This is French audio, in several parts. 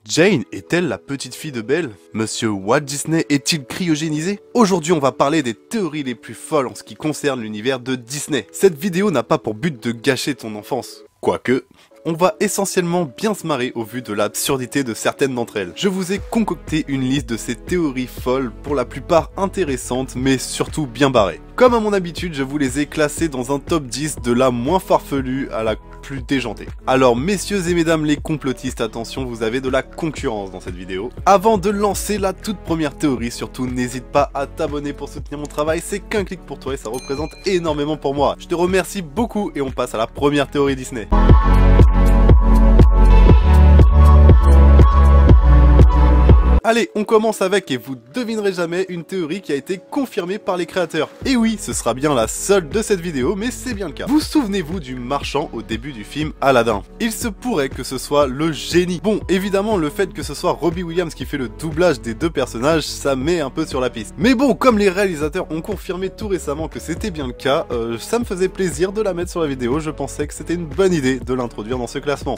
Jane est-elle la petite fille de Belle? Monsieur Walt Disney est-il cryogénisé? Aujourd'hui on va parler des théories les plus folles en ce qui concerne l'univers de Disney. Cette vidéo n'a pas pour but de gâcher ton enfance. Quoique, on va essentiellement bien se marrer au vu de l'absurdité de certaines d'entre elles. Je vous ai concocté une liste de ces théories folles, pour la plupart intéressantes, mais surtout bien barrées. Comme à mon habitude, je vous les ai classées dans un top 10 de la moins farfelue à la plus déjantée. Alors messieurs et mesdames les complotistes, attention, vous avez de la concurrence dans cette vidéo. Avant de lancer la toute première théorie, surtout n'hésite pas à t'abonner pour soutenir mon travail, c'est qu'un clic pour toi et ça représente énormément pour moi. Je te remercie beaucoup et on passe à la première théorie Disney. Allez, on commence avec, et vous devinerez jamais, une théorie qui a été confirmée par les créateurs. Et oui, ce sera bien la seule de cette vidéo, mais c'est bien le cas. Vous souvenez-vous du marchand au début du film Aladdin? Il se pourrait que ce soit le génie. Bon, évidemment, le fait que ce soit Robbie Williams qui fait le doublage des deux personnages, ça met un peu sur la piste. Mais bon, comme les réalisateurs ont confirmé tout récemment que c'était bien le cas, ça me faisait plaisir de la mettre sur la vidéo, je pensais que c'était une bonne idée de l'introduire dans ce classement.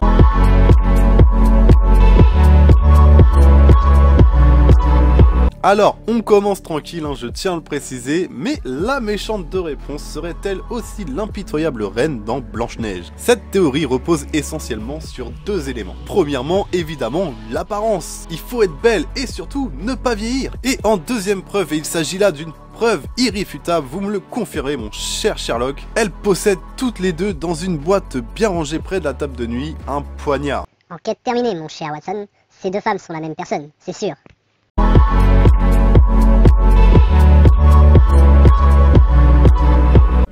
Alors, on commence tranquille, je tiens à le préciser, mais la méchante de réponse serait-elle aussi l'impitoyable reine dans Blanche-Neige? Cette théorie repose essentiellement sur deux éléments. Premièrement, évidemment, l'apparence. Il faut être belle et surtout ne pas vieillir. Et en deuxième preuve, et il s'agit là d'une preuve irréfutable, vous me le confirmez mon cher Sherlock, elles possèdent toutes les deux dans une boîte bien rangée près de la table de nuit un poignard. Enquête terminée mon cher Watson, ces deux femmes sont la même personne, c'est sûr.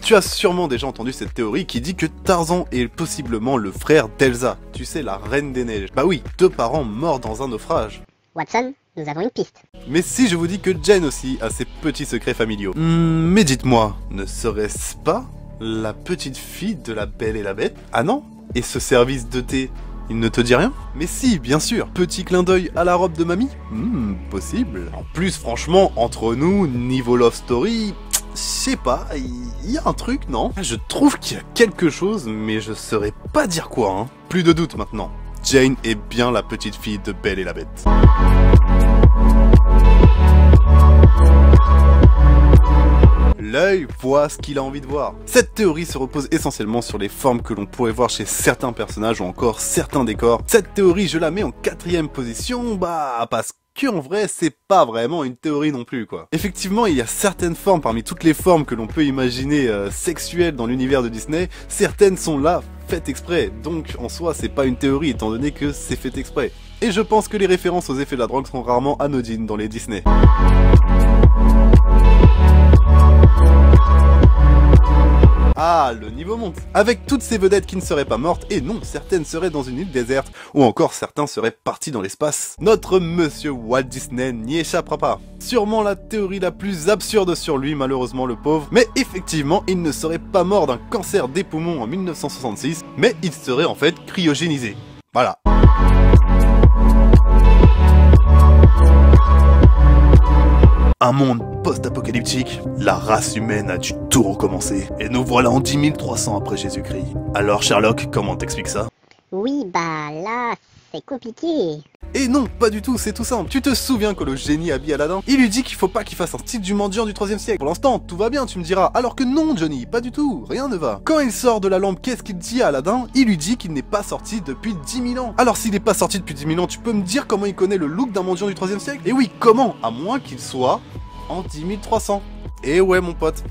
Tu as sûrement déjà entendu cette théorie qui dit que Tarzan est possiblement le frère d'Elsa, tu sais, la reine des neiges. Bah oui, deux parents morts dans un naufrage. Watson, nous avons une piste. Mais si je vous dis que Jane aussi a ses petits secrets familiaux? Mais dites-moi, ne serait-ce pas la petite fille de la Belle et la Bête? Ah non? Et ce service de thé, il ne te dit rien? Mais si, bien sûr. Petit clin d'œil à la robe de mamie? Possible. En plus, franchement, entre nous, niveau love story, je sais pas, il y a un truc, non? Je trouve qu'il y a quelque chose, mais je saurais pas dire quoi, hein. Plus de doute maintenant. Jane est bien la petite fille de Belle et la Bête. L'œil voit ce qu'il a envie de voir. Cette théorie se repose essentiellement sur les formes que l'on pourrait voir chez certains personnages ou encore certains décors. Cette théorie, je la mets en 4e position, parce qu'en vrai, c'est pas vraiment une théorie non plus, quoi. Effectivement, il y a certaines formes, parmi toutes les formes que l'on peut imaginer sexuelles dans l'univers de Disney, certaines sont là, faites exprès. Donc, en soi, c'est pas une théorie, étant donné que c'est fait exprès. Et je pense que les références aux effets de la drogue sont rarement anodines dans les Disney. Ah, le niveau monte. Avec toutes ces vedettes qui ne seraient pas mortes, et non, certaines seraient dans une île déserte, ou encore certains seraient partis dans l'espace, notre monsieur Walt Disney n'y échappera pas. Sûrement la théorie la plus absurde sur lui, malheureusement le pauvre, mais effectivement, il ne serait pas mort d'un cancer des poumons en 1966, mais il serait en fait cryogénisé. Voilà. Un monde post-apocalyptique, la race humaine a dû tout recommencer. Et nous voilà en 10 300 après Jésus-Christ. Alors Sherlock, comment t'expliques ça? Oui, là, c'est compliqué. Et non, pas du tout, c'est tout simple. Tu te souviens que le génie habille Aladdin? Il lui dit qu'il faut pas qu'il fasse un style du mendiant du 3e siècle. Pour l'instant, tout va bien, tu me diras. Alors que non, Johnny, pas du tout, rien ne va. Quand il sort de la lampe, qu'est-ce qu'il dit à Aladdin? Il lui dit qu'il n'est pas sorti depuis 10 000 ans. Alors s'il n'est pas sorti depuis 10 000 ans, tu peux me dire comment il connaît le look d'un mendiant du 3e siècle? Et oui, comment? À moins qu'il soit en 10 300. Et ouais, mon pote.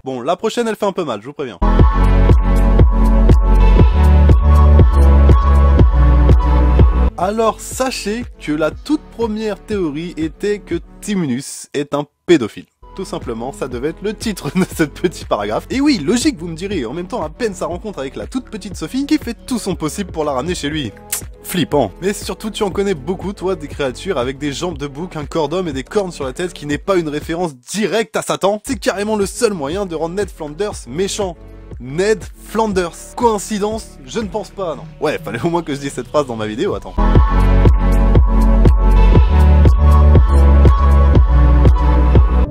Bon, la prochaine, elle fait un peu mal, je vous préviens. Alors, sachez que la toute première théorie était que Timunus est un pédophile. Tout simplement, ça devait être le titre de ce petit paragraphe. Et oui, logique, vous me direz, en même temps, à peine sa rencontre avec la toute petite Sophie, qui fait tout son possible pour la ramener chez lui. Flippant. Mais surtout, tu en connais beaucoup, toi, des créatures avec des jambes de bouc, un corps d'homme et des cornes sur la tête qui n'est pas une référence directe à Satan. C'est carrément le seul moyen de rendre Ned Flanders méchant. Ned Flanders. Coïncidence? Je ne pense pas, non. Ouais, fallait au moins que je dise cette phrase dans ma vidéo, attends.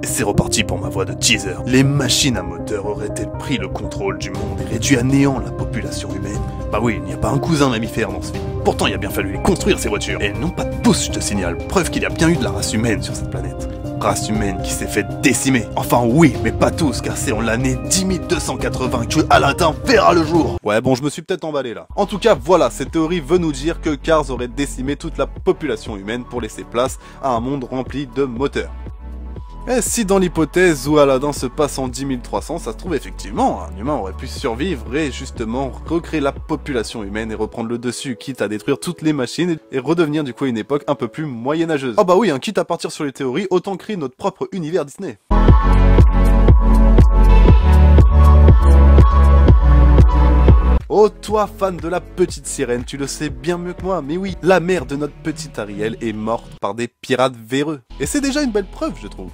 C'est reparti pour ma voix de teaser. Les machines à moteur auraient-elles pris le contrôle du monde et réduit à néant la population humaine? Bah oui, il n'y a pas un cousin mammifère dans ce film. Pourtant, il a bien fallu les construire ces voitures. Et non pas tous, je te signale. Preuve qu'il y a bien eu de la race humaine sur cette planète. Race humaine qui s'est fait décimer. Enfin oui, mais pas tous, car c'est en l'année 10280 que Aladdin verra le jour. Ouais bon, je me suis peut-être emballé là. En tout cas, voilà, cette théorie veut nous dire que Cars aurait décimé toute la population humaine pour laisser place à un monde rempli de moteurs. Et si dans l'hypothèse où Aladdin se passe en 10300, ça se trouve effectivement, un humain aurait pu survivre et justement recréer la population humaine et reprendre le dessus, quitte à détruire toutes les machines et redevenir du coup une époque un peu plus moyenâgeuse. Ah bah oui, hein, quitte à partir sur les théories, autant créer notre propre univers Disney. Oh toi fan de la petite sirène, tu le sais bien mieux que moi, mais oui, la mère de notre petite Ariel est morte par des pirates véreux. Et c'est déjà une belle preuve je trouve.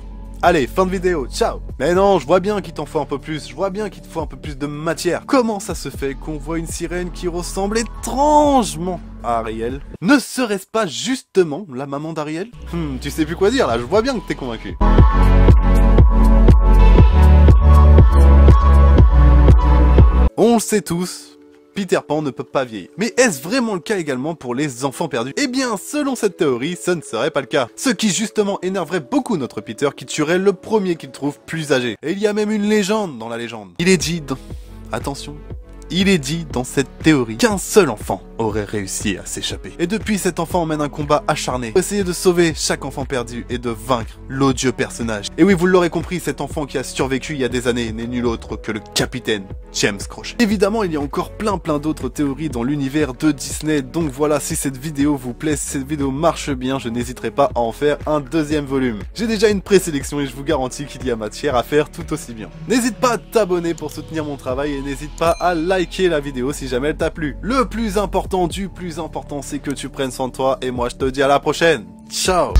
Allez, fin de vidéo, ciao. Mais non, je vois bien qu'il t'en faut un peu plus, je vois bien qu'il te faut un peu plus de matière. Comment ça se fait qu'on voit une sirène qui ressemble étrangement à Ariel? Ne serait-ce pas justement la maman d'Ariel? Tu sais plus quoi dire là, je vois bien que t'es convaincu. On le sait tous, Peter Pan ne peut pas vieillir. Mais est-ce vraiment le cas également pour les enfants perdus? Eh bien, selon cette théorie, ce ne serait pas le cas. Ce qui justement énerverait beaucoup notre Peter qui tuerait le premier qu'il trouve plus âgé. Et il y a même une légende dans la légende. Il est dit dans... Attention. Il est dit dans cette théorie qu'un seul enfant aurait réussi à s'échapper. Et depuis, cet enfant mène un combat acharné pour essayer de sauver chaque enfant perdu et de vaincre l'odieux personnage. Et oui, vous l'aurez compris, cet enfant qui a survécu il y a des années n'est nul autre que le capitaine James Crochet. Évidemment, il y a encore plein d'autres théories dans l'univers de Disney. Donc voilà, si cette vidéo vous plaît, si cette vidéo marche bien, je n'hésiterai pas à en faire un deuxième volume. J'ai déjà une présélection et je vous garantis qu'il y a matière à faire tout aussi bien. N'hésite pas à t'abonner pour soutenir mon travail et n'hésite pas à liker la vidéo si jamais elle t'a plu. Le plus important du plus important, c'est que tu prennes soin de toi et moi je te dis à la prochaine. Ciao.